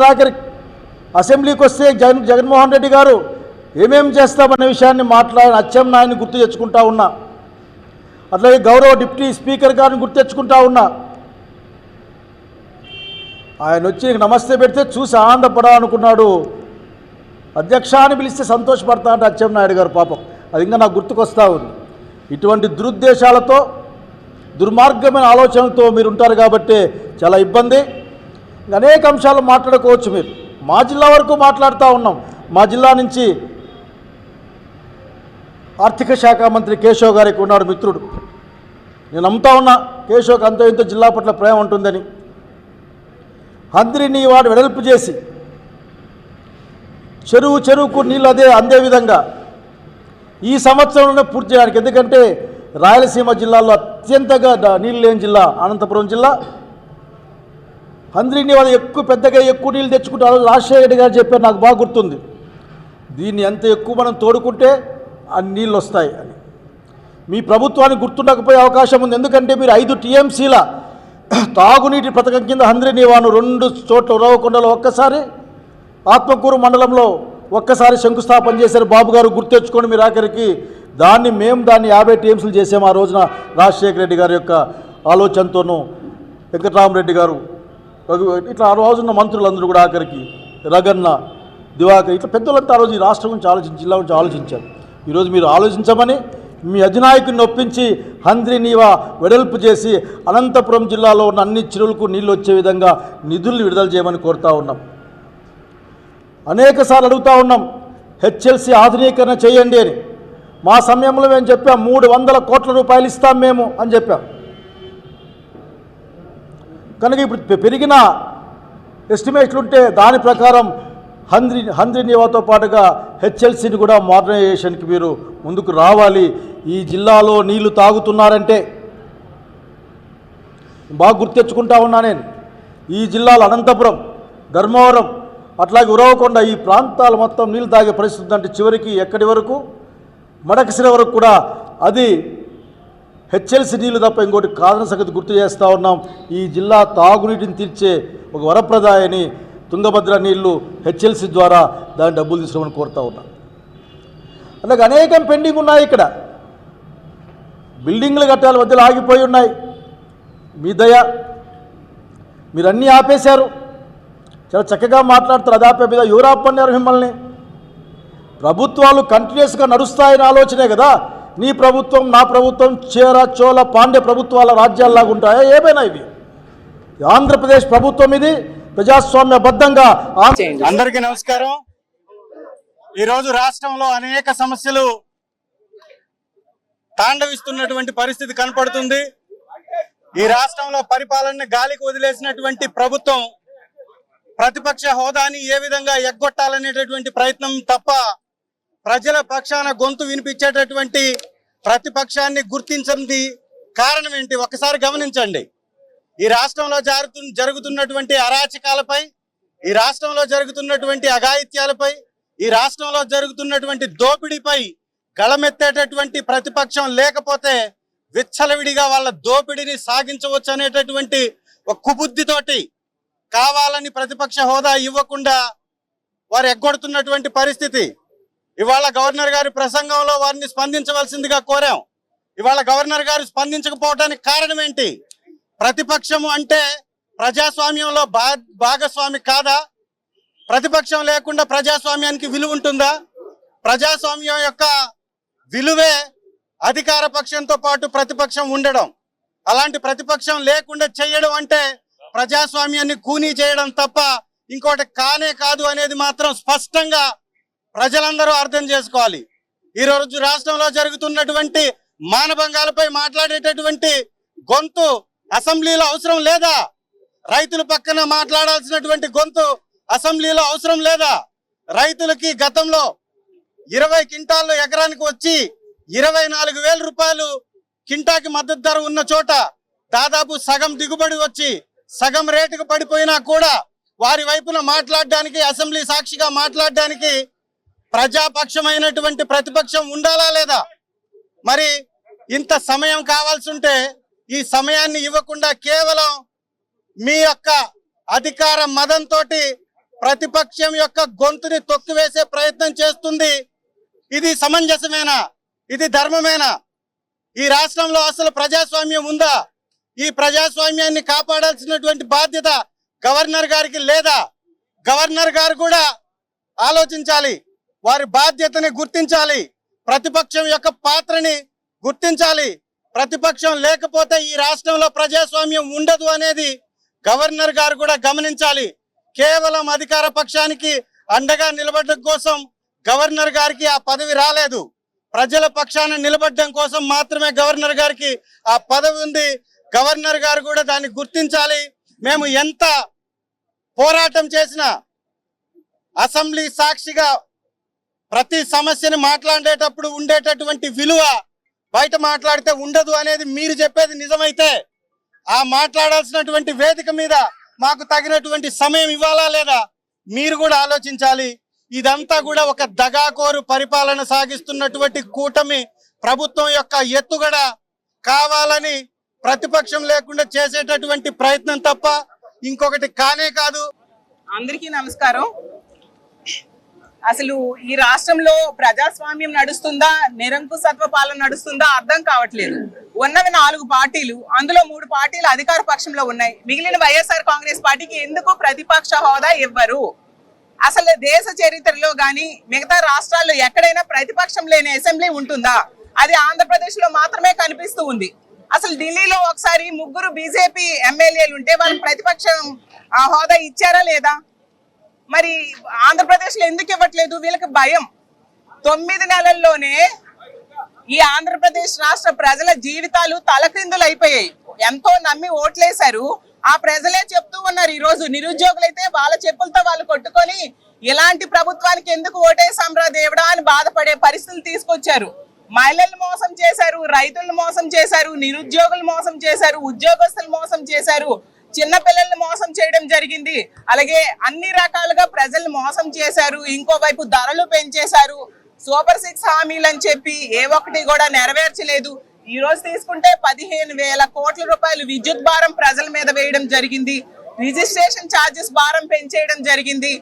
ఆఖరి అసెంబ్లీకి వస్తే జగన్మోహన్ రెడ్డి గారు ఏమేం చేస్తామనే విషయాన్ని మాట్లాడిన అచ్చెన్నాయుడిని గుర్తు తెచ్చుకుంటా ఉన్నా, అట్లాగే గౌరవ డిప్యూటీ స్పీకర్ గారిని గుర్తు తెచ్చుకుంటా ఉన్నా. ఆయన వచ్చి నమస్తే పెడితే చూసి ఆనందపడాలనుకున్నాడు. అధ్యక్ష అని పిలిస్తే సంతోషపడతా అంటే అచ్చెన్నాయుడు గారు పాపం, అది ఇంకా నాకు గుర్తుకొస్తూ ఉంది. ఇటువంటి దురుద్దేశాలతో దుర్మార్గమైన ఆలోచనలతో మీరు ఉంటారు కాబట్టి చాలా ఇబ్బంది. అనేక అంశాలు మాట్లాడుకోవచ్చు. మీరు మా జిల్లా వరకు మాట్లాడుతూ ఉన్నాం. మా జిల్లా నుంచి ఆర్థిక శాఖ మంత్రి కేశవ్ గారికి ఉన్నాడు మిత్రుడు. నేను నమ్ముతా ఉన్నా కేశవ్కి అంతో ఇంతో జిల్లా పట్ల ప్రేమ ఉంటుందని. హంద్రిని వాడు వెడల్పు చేసి చెరువుకు నీళ్ళు అందే విధంగా ఈ సంవత్సరంలోనే పూర్తి చేయడానికి, ఎందుకంటే రాయలసీమ జిల్లాలో అత్యంతగా నీళ్ళు లేని జిల్లా అనంతపురం జిల్లా. హంద్రిని వాడు పెద్దగా ఎక్కువ నీళ్ళు తెచ్చుకుంటారు. రాజశేఖర రెడ్డి గారు చెప్పారు, నాకు బాగా గుర్తుంది. దీన్ని ఎంత ఎక్కువ మనం తోడుకుంటే అన్ని నీళ్ళు వస్తాయి అని. మీ ప్రభుత్వానికి గుర్తుండకపోయే అవకాశం ఉంది. ఎందుకంటే మీరు 5 టీఎంసీల తాగునీటి పథకం కింద హంద్రిని వాను 2 చోట్ల ఉరవకొండలో ఒక్కసారి, ఆత్మకూరు మండలంలో ఒక్కసారి శంకుస్థాపన చేశారు. బాబు గారు గుర్తెచ్చుకొని మీరు ఆఖరికి దాన్ని 50 టీఎంసీలు చేసాము. ఆ రోజున రాజశేఖర రెడ్డి గారి యొక్క ఆలోచనతోనూ వెంకటరామరెడ్డి గారు ఇట్లా ఆ రోజున్న మంత్రులందరూ కూడా ఆఖరికి రగన్న దివాకర్ ఇట్లా పెద్దలంతా ఆ రోజు ఈ రాష్ట్రం గురించి ఆలోచించి జిల్లా గురించి ఆలోచించారు. ఈరోజు మీరు ఆలోచించమని మీ అధినాయకుడిని ఒప్పించి హంద్రినీవా వెడల్పు చేసి అనంతపురం జిల్లాలో ఉన్న అన్ని చెరువులకు నీళ్ళు వచ్చే విధంగా నిధుల్ని విడుదల చేయమని కోరుతా ఉన్నాం. అనేకసార్లు అడుగుతూ ఉన్నాం, హెచ్ఎల్సి ఆధునీకరణ చేయండి అని. మా సమయంలో మేము చెప్పాం 300 కోట్ల రూపాయలు ఇస్తాం మేము అని చెప్పాం. కనుక ఇప్పుడు పెరిగిన ఎస్టిమేట్లు ఉంటే దాని ప్రకారం హంద్రినీవాతో పాటుగా హెచ్ఎల్సిని కూడా మోడర్నైజేషన్కి మీరు ముందుకు రావాలి. ఈ జిల్లాలో నీళ్లు తాగుతున్నారంటే బాగా గుర్తెచ్చుకుంటా ఉన్నా నేను. ఈ జిల్లాలో అనంతపురం, ధర్మవరం, అట్లాగే ఉరవకొండ ఈ ప్రాంతాలు మొత్తం నీళ్ళు తాగే పరిస్థితి అంటే చివరికి ఎక్కడి వరకు మడకసిర వరకు కూడా అది హెచ్ఎల్సి నీళ్ళు తప్ప ఇంకోటి కాదన సంగతి గుర్తు చేస్తూ ఉన్నాం. ఈ జిల్లా తాగునీటిని తీర్చే ఒక వరప్రదాయని తుంగభద్ర నీళ్లు హెచ్ఎల్సి ద్వారా దాని డబ్బులు తీసుకోమని కోరుతూ ఉన్నాం. అలాగే అనేకం పెండింగ్ ఉన్నాయి. ఇక్కడ బిల్డింగ్లు కట్టాలి, మధ్యలో ఆగిపోయి ఉన్నాయి. మీ దయ, మీరు అన్నీ ఆపేశారు. చాలా చక్కగా మాట్లాడుతారు. అది ఆపే మీద ఎవరు ఆపన్నారు మిమ్మల్ని? ప్రభుత్వాలు కంటిన్యూస్గా నడుస్తాయని ఆలోచనే కదా. నీ ప్రభుత్వం, నా ప్రభుత్వం చేర, చోళ, పాండ్య ప్రభుత్వాల రాజ్యాల్లాగా ఉంటాయా? ఏమైనా ఇవి ఆంధ్రప్రదేశ్ ప్రభుత్వం, ఇది ప్రజాస్వామ్యబద్ధంగా. అందరికీ నమస్కారం. ఈరోజు రాష్ట్రంలో అనేక సమస్యలు తాండవిస్తున్నటువంటి పరిస్థితి కనపడుతుంది. ఈ రాష్ట్రంలో పరిపాలనని గాలికి వదిలేసినటువంటి ప్రభుత్వం ప్రతిపక్ష హోదాని ఏ విధంగా ఎగ్గొట్టాలనేటటువంటి ప్రయత్నం తప్ప ప్రజల పక్షాన గొంతు వినిపించేటటువంటి ప్రతిపక్షాన్ని గుర్తించింది కారణం ఏంటి? ఒకసారి గమనించండి. ఈ రాష్ట్రంలో జరుగుతున్నటువంటి అరాచకాలపై, ఈ రాష్ట్రంలో జరుగుతున్నటువంటి అఘాయిత్యాలపై, ఈ రాష్ట్రంలో జరుగుతున్నటువంటి దోపిడీపై గళమెత్తేటటువంటి ప్రతిపక్షం లేకపోతే విచ్చలవిడిగా వాళ్ళ దోపిడీని సాగించవచ్చు అనేటటువంటి ఒక కుబుద్ధితోటి కావాలని ప్రతిపక్ష హోదా ఇవ్వకుండా వారు ఎగ్గొడుతున్నటువంటి పరిస్థితి. ఇవాళ గవర్నర్ గారి ప్రసంగంలో వారిని స్పందించవలసిందిగా కోరాం. ఇవాళ గవర్నర్ గారు స్పందించకపోవడానికి కారణం ఏంటి? ప్రతిపక్షము అంటే ప్రజాస్వామ్యంలో భాగస్వామి కాదా? ప్రతిపక్షం లేకుండా ప్రజాస్వామ్యానికి విలువ ఉంటుందా? ప్రజాస్వామ్యం యొక్క విలువే అధికార పక్షంతో పాటు ప్రతిపక్షం ఉండడం. అలాంటి ప్రతిపక్షం లేకుండా చేయడం అంటే ప్రజాస్వామ్యాన్ని కూనీ చేయడం తప్ప ఇంకోటి కానే కాదు అనేది మాత్రం స్పష్టంగా ప్రజలందరూ అర్థం చేసుకోవాలి. ఈరోజు రాష్ట్రంలో జరుగుతున్నటువంటి మానభంగాలపై మాట్లాడేటటువంటి గొంతు అసెంబ్లీలో అవసరం లేదా? రైతుల పక్కన మాట్లాడాల్సినటువంటి గొంతు అసెంబ్లీలో అవసరం లేదా? రైతులకి గతంలో 20 క్వింటాళ్ళు ఎకరానికి వచ్చి 24,000 రూపాయలు కింటాకి మద్దతు ధర ఉన్న చోట దాదాపు సగం దిగుబడి వచ్చి సగం రేటుకు పడిపోయినా కూడా వారి వైపున మాట్లాడడానికి, అసెంబ్లీ సాక్షిగా మాట్లాడడానికి ప్రజాపక్షమైనటువంటి ప్రతిపక్షం ఉండాలా లేదా? మరి ఇంత సమయం కావాల్సి ఉంటే ఈ సమయాన్ని ఇవ్వకుండా కేవలం మీ యొక్క అధికార మదంతో ప్రతిపక్షం యొక్క గొంతుని తొక్కివేసే ప్రయత్నం చేస్తుంది. ఇది సమంజసమేనా? ఇది ధర్మమేనా? ఈ రాష్ట్రంలో అసలు ప్రజాస్వామ్యం ఉందా? ఈ ప్రజాస్వామ్యాన్ని కాపాడాల్సినటువంటి బాధ్యత గవర్నర్ గారికి లేదా? గవర్నర్ గారు కూడా ఆలోచించాలి, వారి బాధ్యతని గుర్తించాలి, ప్రతిపక్షం యొక్క పాత్రని గుర్తించాలి. ప్రతిపక్షం లేకపోతే ఈ రాష్ట్రంలో ప్రజాస్వామ్యం ఉండదు అనేది గవర్నర్ గారు కూడా గమనించాలి. కేవలం అధికార పక్షానికి అండగా నిలబడడం కోసం గవర్నర్ గారికి ఆ పదవి రాలేదు. ప్రజల పక్షాన నిలబడడం కోసం మాత్రమే గవర్నర్ గారికి ఆ పదవి ఉంది. గవర్నర్ గారు కూడా దాన్ని గుర్తించాలి. మేము ఎంత పోరాటం చేసినా అసెంబ్లీ సాక్షిగా ప్రతి సమస్యని మాట్లాడేటప్పుడు ఉండేటటువంటి విలువ బయట మాట్లాడితే ఉండదు అనేది మీరు చెప్పేది నిజమైతే ఆ మాట్లాడాల్సినటువంటి వేదిక మీద మాకు తగినటువంటి సమయం ఇవ్వాలా లేదా మీరు కూడా ఆలోచించాలి. ఇదంతా కూడా ఒక దగాకోరు పరిపాలన సాగిస్తున్నటువంటి కూటమి ప్రభుత్వం యొక్క ఎత్తుగడ, కావాలని ప్రతిపక్షం లేకుండా చేసేటటువంటి ప్రయత్నం తప్ప ఇంకొకటి కానే కాదు. అందరికీ నమస్కారం. అసలు ఈ రాష్ట్రంలో ప్రజాస్వామ్యం నడుస్తుందా, నిరంకుశత్వ పాలన నడుస్తుందా అర్థం కావట్లేదు. ఉన్నవి 4 పార్టీలు, అందులో 3 పార్టీలు అధికార పక్షంలో ఉన్నాయి. మిగిలిన వైఎస్ఆర్ కాంగ్రెస్ పార్టీకి ఎందుకు ప్రతిపక్ష హోదా ఇవ్వరు? అసలు దేశ చరిత్రలో గాని మిగతా రాష్ట్రాల్లో ఎక్కడైనా ప్రతిపక్షం లేని అసెంబ్లీ ఉంటుందా? అది ఆంధ్రప్రదేశ్ లో మాత్రమే కనిపిస్తూ ఉంది. అసలు ఢిల్లీలో ఒకసారి 3 బీజేపీ ఎమ్మెల్యేలు ఉంటే వాళ్ళకి ప్రతిపక్షం హోదా ఇచ్చారా లేదా? మరి ఆంధ్రప్రదేశ్ లో ఎందుకు ఇవ్వట్లేదు? వీళ్ళకి భయం. 9 నెలల్లోనే ఈ ఆంధ్రప్రదేశ్ రాష్ట్ర ప్రజల జీవితాలు తలక్రిందులు అయిపోయాయి. ఎంతో నమ్మి ఓట్లేశారు. ఆ ప్రజలే చెప్తూ ఉన్నారు, ఈ రోజు నిరుద్యోగులైతే వాళ్ళ చెప్పులతో వాళ్ళు కొట్టుకొని ఇలాంటి ప్రభుత్వానికి ఎందుకు ఓటేసాంరా దేవుడా అని బాధపడే పరిస్థితులు తీసుకొచ్చారు. మహిళలు మోసం చేశారు, రైతులను మోసం చేశారు, నిరుద్యోగులు మోసం చేశారు, ఉద్యోగస్తులు మోసం చేశారు, చిన్న పిల్లల్ని మోసం చేయడం జరిగింది. అలాగే అన్ని రకాలుగా ప్రజల్ని మోసం చేశారు. ఇంకోవైపు ధరలు పెంచేశారు. సూపర్ 6 హామీలు అని చెప్పి ఏ ఒక్కటి కూడా నెరవేర్చలేదు. ఈ రోజు తీసుకుంటే 15,000 కోట్ల రూపాయలు విద్యుత్ భారం ప్రజల మీద వేయడం జరిగింది. రిజిస్ట్రేషన్ ఛార్జెస్ భారం పెంచేయడం జరిగింది.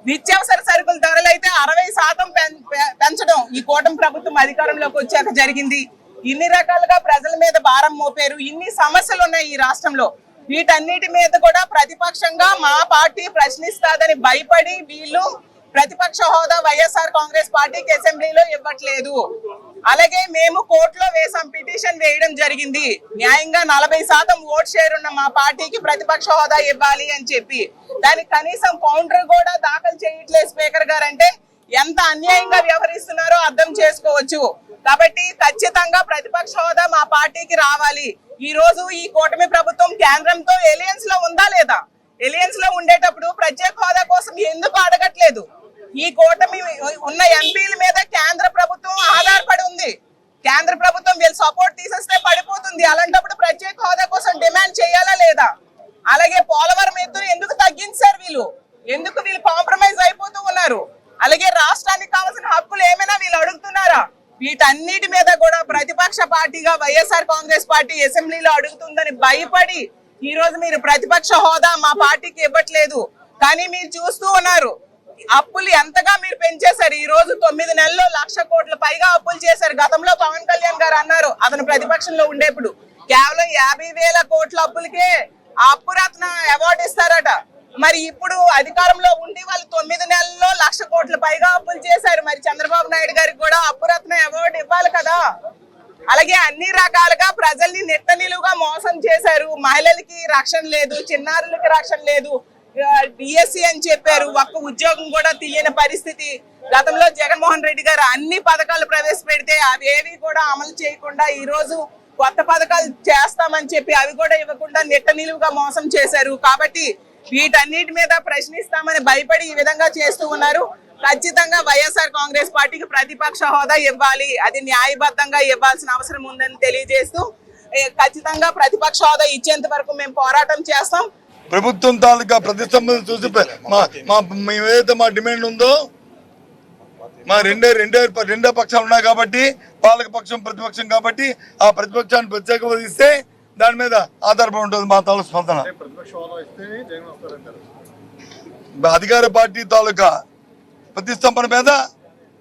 నిత్యావసర సరుకుల ధరలు అయితే 60% పెంచడం ఈ కూటమి ప్రభుత్వం అధికారంలోకి వచ్చాక జరిగింది. ఇన్ని రకాలుగా ప్రజల మీద భారం మోపారు. ఇన్ని సమస్యలు ఉన్నాయి ఈ రాష్ట్రంలో. వీటన్నిటి మీద కూడా ప్రతిపక్షంగా మా పార్టీ ప్రశ్నిస్తాదని భయపడి వీళ్ళు ప్రతిపక్ష హోదా వైఎస్ఆర్ కాంగ్రెస్ పార్టీకి అసెంబ్లీలో ఇవ్వట్లేదు. అలాగే మేము కోర్టులో వేసాం, పిటిషన్ వేయడం జరిగింది. న్యాయంగా 40% ఓట్ షేర్ ఉన్న మా పార్టీకి ప్రతిపక్ష హోదా ఇవ్వాలి అని చెప్పి దానికి కనీసం కౌంటర్ కూడా దాఖలు చేయట్లేదు స్పీకర్ గారు. అంటే ఎంత అన్యాయంగా వ్యవహరిస్తున్నారో అర్థం చేసుకోవచ్చు. కాబట్టి ఖచ్చితంగా ప్రతిపక్ష హోదా మా పార్టీకి రావాలి. ఈ రోజు ఈ కూటమి ప్రభుత్వం కేంద్రంతో ఎలియన్స్ లో ఉందా లేదా? ఎలియన్స్ లో ఉండేటప్పుడు ప్రత్యేక హోదా కోసం ఎందుకు అడగట్లేదు? ఈ కూటమి ఉన్న ఎంపీల మీద కేంద్ర ప్రభుత్వం ఆధారపడి ఉంది. కేంద్ర ప్రభుత్వం వీళ్ళు సపోర్ట్ తీసేస్తే పడిపోతుంది. అలాంటప్పుడు ప్రత్యేక హోదా కోసం డిమాండ్ చేయాలా లేదా? అలాగే పోలవరం ఎత్తును ఎందుకు తగ్గించారు వీళ్ళు? ఎందుకు వీళ్ళు కాంప్రమైజ్ అయిపోతూ ఉన్నారు? అలాగే రాష్ట్రానికి కావాల్సిన హక్కులు ఏమైనా వీళ్ళు అడుగుతున్నారా? వీటన్నిటి మీద కూడా ప్రతిపక్ష పార్టీగా వైఎస్ఆర్ కాంగ్రెస్ పార్టీ అసెంబ్లీలో అడుగుతుందని భయపడి ఈ రోజు మీరు ప్రతిపక్ష హోదా మా పార్టీకి ఇవ్వట్లేదు. కానీ మీరు చూస్తూ ఉన్నారు అప్పులు ఎంతగా మీరు పెంచేశారు. ఈ రోజు 9 నెలల్లో 1,00,000 కోట్ల పైగా అప్పులు చేశారు. గతంలో పవన్ కళ్యాణ్ గారు అన్నారు అతను ప్రతిపక్షంలో ఉండేప్పుడు కేవలం 50,000 కోట్ల అప్పులకే అప్పురత్న అవార్డు ఇస్తారట. మరి ఇప్పుడు అధికారంలో ఉండి వాళ్ళు 9 నెలల్లో 1,00,000 కోట్ల పైగా అప్పులు చేశారు. మరి చంద్రబాబు నాయుడు గారికి కూడా అప్పురత్న అవార్డు ఇవ్వాలి కదా. అలాగే అన్ని రకాలుగా ప్రజల్ని నిట్టనిలువుగా మోసం చేశారు. మహిళలకి రక్షణ లేదు, చిన్నారులకి రక్షణ లేదు, డిఎస్సి అని చెప్పారు, ఒక్క ఉద్యోగం కూడా తీయని పరిస్థితి. గతంలో జగన్మోహన్ రెడ్డి గారు అన్ని పథకాలు ప్రవేశపెడితే అవి ఏవి కూడా అమలు చేయకుండా ఈ రోజు కొత్త పథకాలు చేస్తామని చెప్పి అవి కూడా ఇవ్వకుండా నిట్టనిలువుగా మోసం చేశారు. కాబట్టి వీటన్నిటి మీద ప్రశ్నిస్తామని భయపడి ఈ విధంగా చేస్తూ ఉన్నారు. ఖచ్చితంగా వైఎస్ఆర్ కాంగ్రెస్ పార్టీకి ప్రతిపక్ష హోదా ఇవ్వాలి, అది న్యాయబద్ధంగా ఇవ్వాల్సిన అవసరం ఉందని తెలియజేస్తూ ఖచ్చితంగా ప్రతిపక్ష హోదా ఇచ్చేంత వరకు మేము పోరాటం చేస్తాం. ప్రభుత్వం తాలూకా ప్రతిష్టంభన చూసి ఏదైతే మా డిమాండ్ ఉందో మా రెండో పక్షాలు ఉన్నాయి కాబట్టి పాలక పక్షం ప్రతిపక్షం కాబట్టి ఆ ప్రతిపక్షాన్ని ప్రత్యేక ఇస్తే దాని మీద ఆధారపడి ఉంటుంది మా తాలూకు స్పందన. అధికార పార్టీ తాలూకా ప్రతిష్టంభన మీద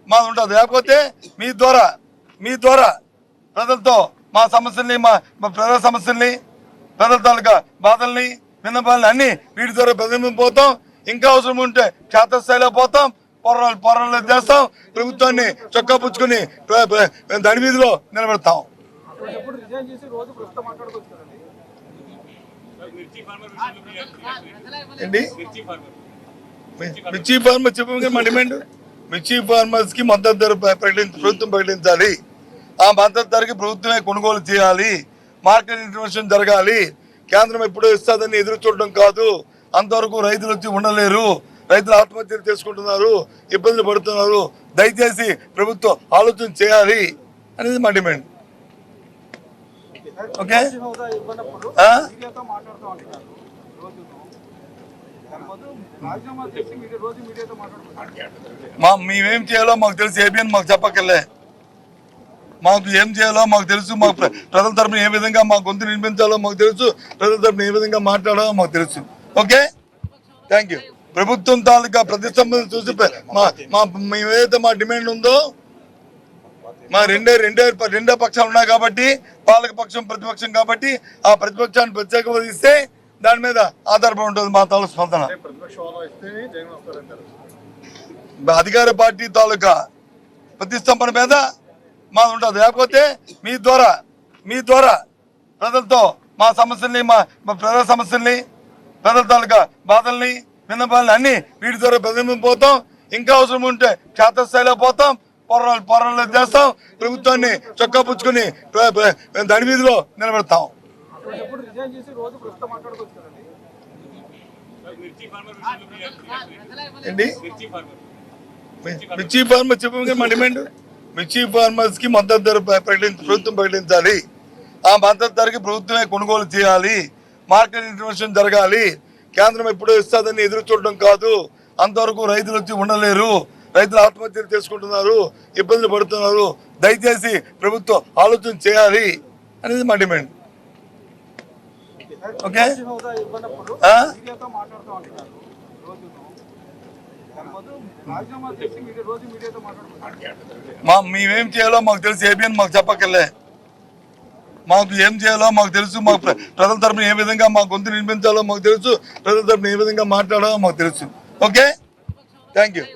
మాది ఉంటుంది. లేకపోతే మీ ద్వారా ప్రజలతో మా సమస్యల్ని మా ప్రజల సమస్యల్ని ప్రజల తాలూకా బాధల్ని విన్నపాలని అన్ని వీటి ద్వారా ప్రతిబింబిపోతాం. ఇంకా అవసరం ఉంటే క్షేత్రస్థాయిలో పోతాం, పోరాటాలు చేస్తాం, ప్రభుత్వాన్ని చొక్కా పుచ్చుకొని దాని వీధిలో నిలబెడతాం. ఏంటి మిర్చి ఫార్మర్ చెప్పాము మా డిమాండ్ మిర్చి ఫార్మర్స్ కి మద్దతు ధర ప్రభుత్వం ప్రకటించాలి. ఆ మద్దతు ధరకి ప్రభుత్వమే కొనుగోలు చేయాలి. మార్కెట్ ఇంటర్వెన్షన్ జరగాలి. కేంద్రం ఎప్పుడో ఇస్తుందని ఎదురు చూడడం కాదు. అంతవరకు రైతులు వచ్చి ఉండలేరు. రైతులు ఆత్మహత్యలు చేసుకుంటున్నారు, ఇబ్బందులు పడుతున్నారు. దయచేసి ప్రభుత్వం ఆలోచన చేయాలి అనేది మా డిమాండ్. ఓకే మేమేం చేయాలో మాకు తెలుసు. ఏబిఎన్ మాకు చెప్పక్కర్లే. మాకు ఏం చేయాలో మాకు తెలుసు. మాకు ప్రజల తరపున ఏ విధంగా మా గొంతు వినిపించాలో మాకు తెలుసు. ప్రజల తరపున ఏ విధంగా మాట్లాడాలో మాకు తెలుసు. Okay, thank you. ప్రభుత్వం తాలూకా ప్రతిష్టంభన చూసి ఏదైతే మా డిమాండ్ ఉందో మా రెండో పక్షాలు ఉన్నాయి కాబట్టి, పాలక పక్షం ప్రతిపక్షం కాబట్టి, ఆ ప్రతిపక్షాన్ని ప్రత్యేక హోదా ఇస్తే దాని మీద ఆధారపడి ఉంటుంది మా తాలూకు స్పందన. అధికార పార్టీ తాలూకా ప్రతిష్టంభన మీద మాది ఉంటుంది. లేకపోతే మీ ద్వారా ప్రజలతో మా సమస్యల్ని మా ప్రజల సమస్యల్ని ప్రజల తాలూకా బాధల్ని విన్నపాలని అన్ని వీటి ద్వారా ప్రతిబింబిపోతాం. ఇంకా అవసరం ఉంటే క్షేత్రస్థాయిలో పోతాం, పోరాటాలు చేస్తాం, ప్రభుత్వాన్ని చొక్కా పుచ్చుకొని దాని వీధిలో నిలబెడతాం. ఏంటి మిర్చి ఫార్మర్ చెప్పాము మా డిమాండ్ మిర్చి ఫార్మర్స్ కి మద్దతు ధర ప్రభుత్వం ప్రకటించాలి. ఆ మద్దతు ధరకి ప్రభుత్వమే కొనుగోలు చేయాలి. మార్కెట్ ఇంటర్వెన్షన్ జరగాలి. కేంద్రం ఎప్పుడో ఇస్తుందని ఎదురు చూడడం కాదు. అంతవరకు రైతులు వచ్చి ఉండలేరు. రైతులు ఆత్మహత్యలు చేసుకుంటున్నారు, ఇబ్బందులు పడుతున్నారు. దయచేసి ప్రభుత్వం ఆలోచన చేయాలి అనేది మా డిమాండ్. ఓకే మేమేం చేయాలో మాకు తెలుసు. ఏబిఎన్ మాకు చెప్పక్కర్లే. మాకు ఏం చేయాలో మాకు తెలుసు. మాకు ప్రజల తరపున ఏ విధంగా మా గొంతు వినిపించాలో మాకు తెలుసు. ప్రజల తరపున ఏ విధంగా మాట్లాడాలో మాకు తెలుసు. Okay, thank you.